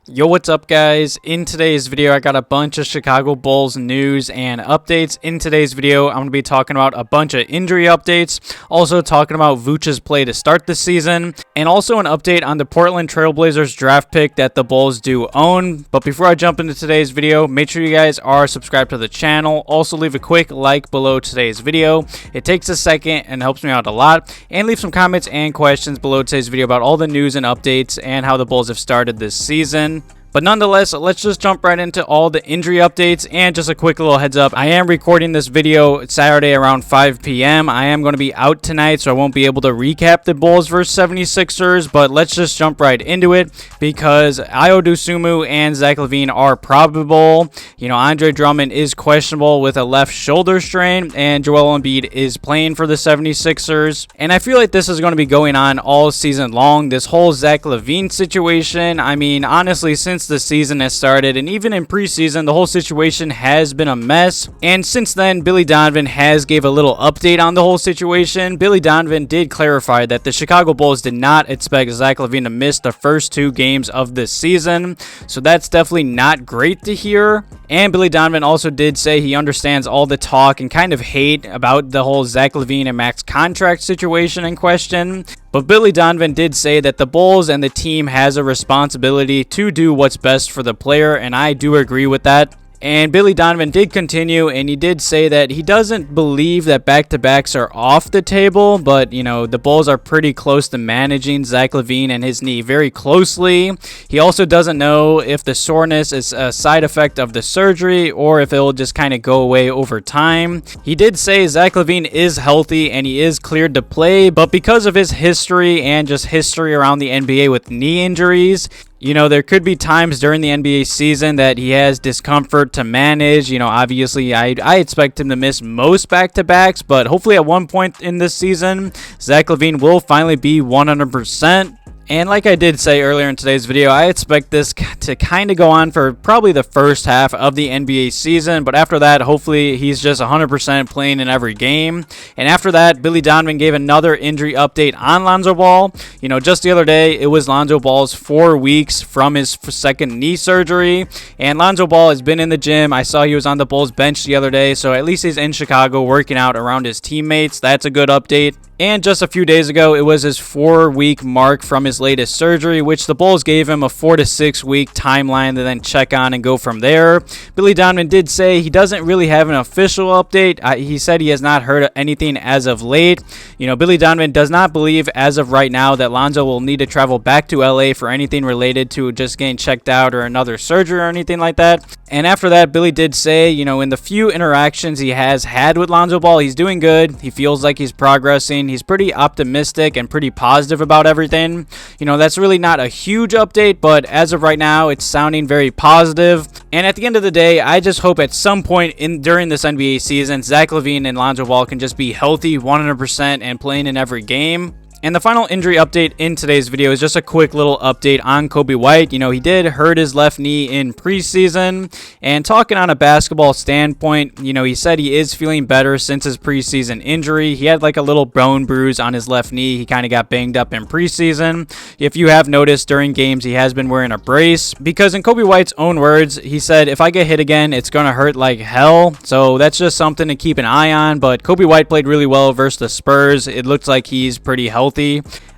Yo, what's up guys? In today's video I got a bunch of Chicago Bulls news and updates. In today's video I'm going to be talking about a bunch of injury updates, also talking about Vooch's play to start the season, and also an update on the Portland Trail Blazers draft pick that the Bulls do own. But before I jump into today's video, make sure you guys are subscribed to the channel. Also leave a quick like below today's video. It takes a second and helps me out a lot. And leave some comments and questions below today's video about all the news and updates and how the Bulls have started this season. But nonetheless, let's just jump right into all the injury updates. And just a quick little heads up, I am recording this video Saturday around 5 p.m. I am going to be out tonight, so I won't be able to recap the Bulls versus 76ers. But let's just jump right into it because Dosunmu and Zach LaVine are probable. Andre Drummond is questionable with a left shoulder strain, and Joel Embiid is playing for the 76ers. And I feel like this is going to be going on all season long, this whole Zach LaVine situation. I mean, honestly, since the season has started, and even in preseason, the whole situation has been a mess. And since then, Billy Donovan has gave a little update on the whole situation. Billy Donovan did clarify that the Chicago Bulls did not expect Zach LaVine to miss the first 2 games of this season, so that's definitely not great to hear. And Billy Donovan also did say he understands all the talk and kind of hate about the whole Zach LaVine and max contract situation in question. But Billy Donovan did say that the Bulls and the team has a responsibility to do what's best for the player, and I do agree with that. And Billy Donovan did continue, and he did say that he doesn't believe that back-to-backs are off the table, but, the Bulls are pretty close to managing Zach LaVine and his knee very closely. He also doesn't know if the soreness is a side effect of the surgery or if it will just kind of go away over time. He did say Zach LaVine is healthy and he is cleared to play, but because of his history and just history around the NBA with knee injuries, there could be times during the NBA season that he has discomfort to manage. Obviously, I expect him to miss most back-to-backs, but hopefully at one point in this season, Zach LaVine will finally be 100%. And like I did say earlier in today's video, I expect this to kind of go on for probably the first half of the NBA season. But after that, hopefully he's just 100% playing in every game. And after that, Billy Donovan gave another injury update on Lonzo Ball. Just the other day, it was Lonzo Ball's 4 weeks from his second knee surgery. And Lonzo Ball has been in the gym. I saw he was on the Bulls bench the other day. So at least he's in Chicago working out around his teammates. That's a good update. And just a few days ago, it was his 4-week mark from his latest surgery, which the Bulls gave him a 4 to 6 week timeline to then check on and go from there. Billy Donovan did say he doesn't really have an official update. He said he has not heard anything as of late. Billy Donovan does not believe as of right now that Lonzo will need to travel back to LA for anything related to just getting checked out or another surgery or anything like that. And after that, Billy did say, in the few interactions he has had with Lonzo Ball, he's doing good. He feels like he's progressing. He's pretty optimistic and pretty positive about everything. That's really not a huge update, but as of right now, it's sounding very positive. And at the end of the day, I just hope at some point during this NBA season, Zach LaVine and Lonzo Ball can just be healthy 100% and playing in every game. And the final injury update in today's video is just a quick little update on Coby White. He did hurt his left knee in preseason. And talking on a basketball standpoint, he said he is feeling better since his preseason injury. He had like a little bone bruise on his left knee. He kind of got banged up in preseason. If you have noticed, during games, he has been wearing a brace. Because in Coby White's own words, he said, if I get hit again, it's going to hurt like hell. So that's just something to keep an eye on. But Coby White played really well versus the Spurs. It looks like he's pretty healthy.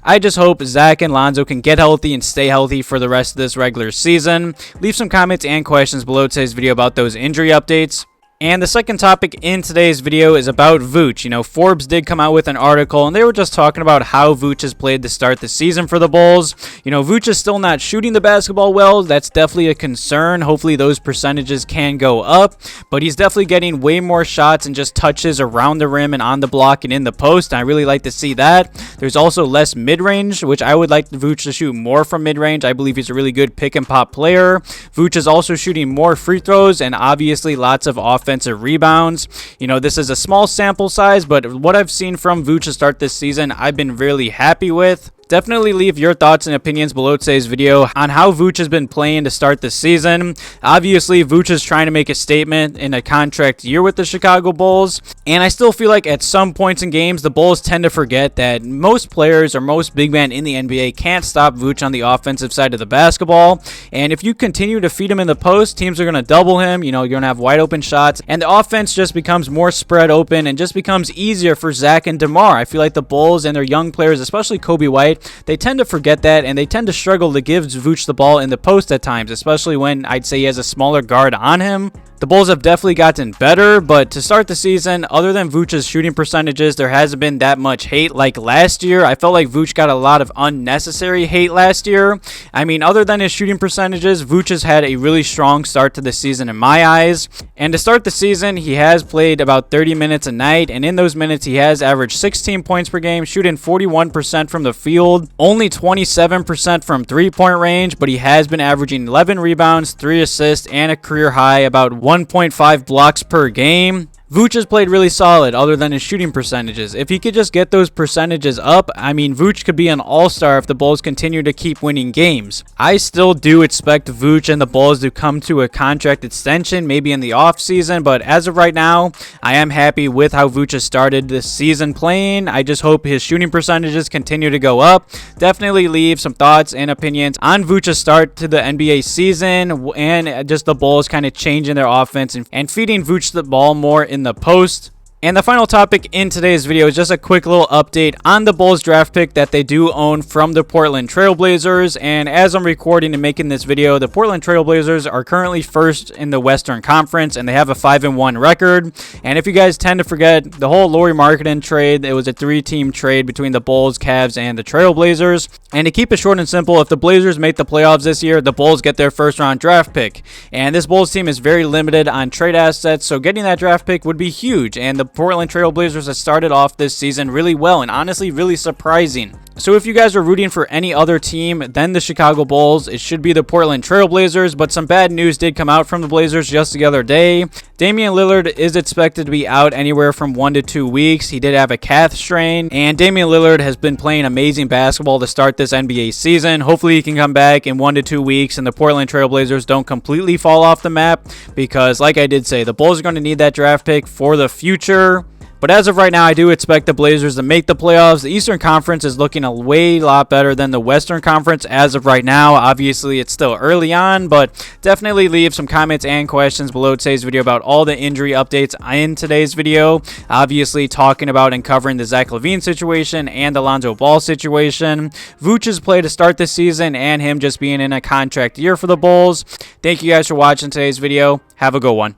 I just hope Zach and Lonzo can get healthy and stay healthy for the rest of this regular season. Leave some comments and questions below today's video about those injury updates. And the second topic in today's video is about Vooch. Forbes did come out with an article, and they were just talking about how Vooch has played to start the season for the Bulls. Vooch is still not shooting the basketball well. That's definitely a concern. Hopefully those percentages can go up, but he's definitely getting way more shots and just touches around the rim and on the block and in the post, and I really like to see that. There's also less mid-range, which I would like Vooch to shoot more from mid-range. I believe he's a really good pick-and-pop player. Vooch is also shooting more free throws and obviously lots of offensive rebounds. This is a small sample size, but what I've seen from Vooch to start this season, I've been really happy with. Definitely leave your thoughts and opinions below today's video on how Vooch has been playing to start the season. Obviously, Vooch is trying to make a statement in a contract year with the Chicago Bulls, and I still feel like at some points in games, the Bulls tend to forget that most players or most big men in the NBA can't stop Vooch on the offensive side of the basketball, and if you continue to feed him in the post, teams are going to double him, you're going to have wide open shots, and the offense just becomes more spread open and just becomes easier for Zach and DeMar. I feel like the Bulls and their young players, especially Coby White, they tend to forget that, and they tend to struggle to give Vooch the ball in the post at times, especially when I'd say he has a smaller guard on him. The Bulls have definitely gotten better, but to start the season, other than Vooch's shooting percentages, there hasn't been that much hate like last year. I felt like Vooch got a lot of unnecessary hate last year. I mean, other than his shooting percentages, Vooch has had a really strong start to the season in my eyes. And to start the season, he has played about 30 minutes a night, and in those minutes, he has averaged 16 points per game, shooting 41% from the field, only 27% from three-point range, but he has been averaging 11 rebounds, 3 assists, and a career high about 1.5 blocks per game. Vooch has played really solid other than his shooting percentages. If he could just get those percentages up, I mean, Vooch could be an all-star if the Bulls continue to keep winning games. I still do expect Vooch and the Bulls to come to a contract extension, maybe in the offseason, but as of right now, I am happy with how Vooch has started this season playing. I just hope his shooting percentages continue to go up. Definitely leave some thoughts and opinions on Vooch's start to the NBA season and just the Bulls kind of changing their offense and feeding Vooch the ball more in the post. And the final topic in today's video is just a quick little update on the Bulls draft pick that they do own from the Portland Trail Blazers. And as I'm recording and making this video, the Portland Trail Blazers are currently first in the Western Conference, and they have a 5-1 record. And if you guys tend to forget, the whole Lauri Markkanen trade, it was a 3-team trade between the Bulls, Cavs, and the Trail Blazers. And to keep it short and simple, if the Blazers make the playoffs this year, the Bulls get their first-round draft pick. And this Bulls team is very limited on trade assets, so getting that draft pick would be huge. And the Portland Trail Blazers have started off this season really well and honestly really surprising. So if you guys are rooting for any other team than the Chicago Bulls, it should be the Portland Trail Blazers, but some bad news did come out from the Blazers just the other day. Damian Lillard is expected to be out anywhere from 1 to 2 weeks. He did have a calf strain, and Damian Lillard has been playing amazing basketball to start this NBA season. Hopefully he can come back in 1 to 2 weeks and the Portland Trail Blazers don't completely fall off the map, because like I did say, the Bulls are going to need that draft pick for the future. But as of right now, I do expect the Blazers to make the playoffs. The Eastern Conference is looking a lot better than the Western Conference as of right now. Obviously, it's still early on, but definitely leave some comments and questions below today's video about all the injury updates in today's video. Obviously, talking about and covering the Zach LaVine situation and the Lonzo Ball situation, Vooch's play to start this season, and him just being in a contract year for the Bulls. Thank you guys for watching today's video. Have a good one.